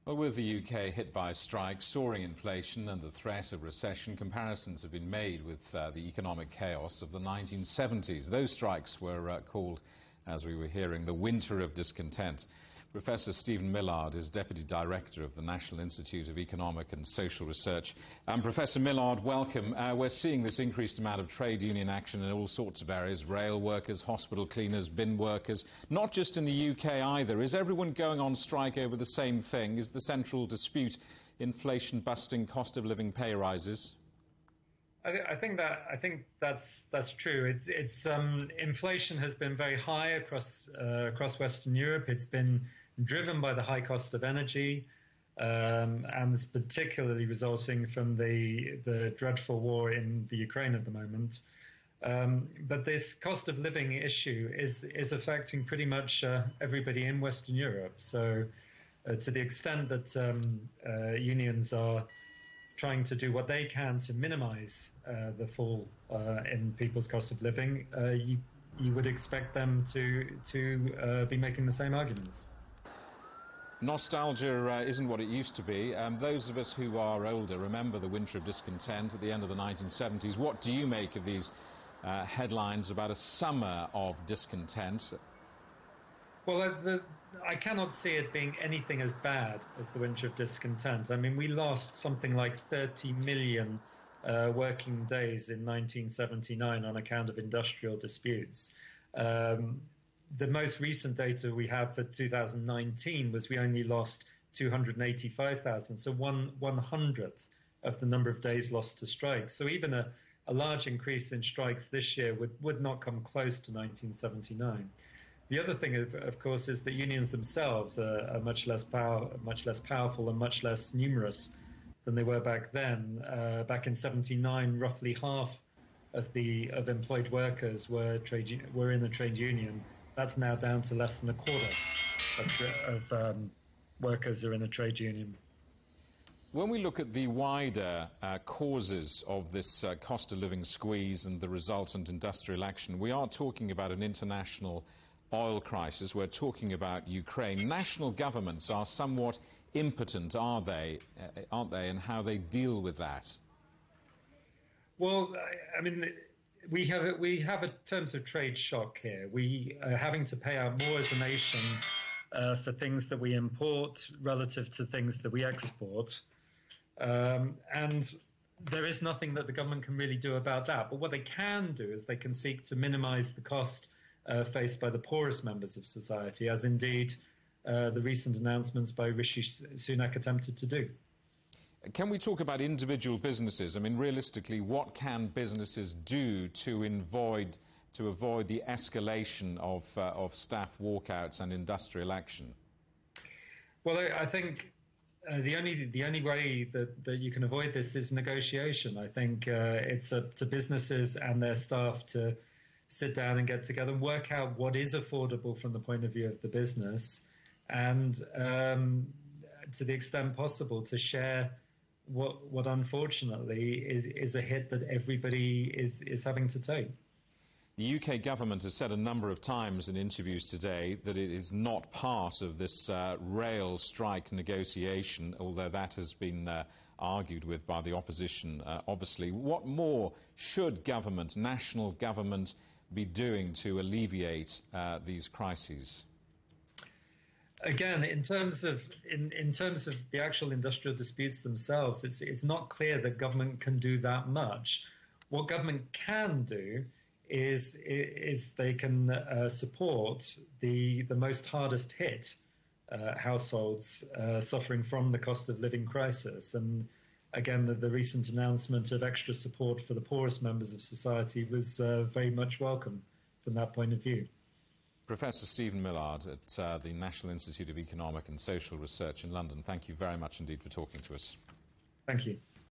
Well, with the UK hit by strikes, soaring inflation and the threat of recession, comparisons have been made with the economic chaos of the 1970s. Those strikes were called, as we were hearing, the winter of discontent. Professor Stephen Millard is Deputy Director of the National Institute of Economic and Social Research. Professor Millard, welcome. We're seeing this increased amount of trade union action in all sorts of areas, rail workers, hospital cleaners, bin workers, not just in the UK either. Is everyone going on strike over the same thing? Is the central dispute inflation busting, cost of living pay rises? I think that's true. Inflation has been very high across Western Europe. It's been driven by the high cost of energy, and is particularly resulting from the dreadful war in the Ukraine at the moment. But this cost of living issue is affecting pretty much everybody in Western Europe. So, to the extent that unions are trying to do what they can to minimise the fall in people's cost of living, you would expect them to be making the same arguments. Nostalgia isn't what it used to be. Those of us who are older remember the winter of discontent at the end of the 1970s. What do you make of these headlines about a summer of discontent? Well, I cannot see it being anything as bad as the winter of discontent. I mean, we lost something like 30 million working days in 1979 on account of industrial disputes. The most recent data we have for 2019 was we only lost 285,000, so 1/100th of the number of days lost to strikes. So even a large increase in strikes this year would not come close to 1979. The other thing, of course, is that unions themselves are much less powerful and much less numerous than they were back then. Back in '79, roughly half of employed workers were in a trade union. That's now down to less than a quarter of workers are in a trade union. When we look at the wider causes of this cost of living squeeze and the resultant industrial action, we are talking about an international oil crisis. We're talking about Ukraine. National governments are somewhat impotent, aren't they, in how they deal with that? Well, I mean, we have a terms of trade shock here. We are having to pay out more as a nation for things that we import relative to things that we export. And there is nothing that the government can really do about that. But what they can do is they can seek to minimise the cost faced by the poorest members of society, as indeed the recent announcements by Rishi Sunak attempted to do. Can we talk about individual businesses? I mean, realistically, what can businesses do to avoid the escalation of staff walkouts and industrial action? Well, I think the only way that you can avoid this is negotiation. I think it's up to businesses and their staff to sit down and get together and work out what is affordable from the point of view of the business, and to the extent possible to share what unfortunately is a hit that everybody is having to take. The UK government has said a number of times in interviews today that it is not part of this rail strike negotiation, although that has been argued with by the opposition, obviously. What more should government, national government, be doing to alleviate these crises? Again, in terms of the actual industrial disputes themselves, it's not clear that government can do that much. What government can do is they can support the most hardest hit households suffering from the cost of living crisis. And again, the recent announcement of extra support for the poorest members of society was very much welcome from that point of view. Professor Stephen Millard at the National Institute of Economic and Social Research in London, thank you very much indeed for talking to us. Thank you.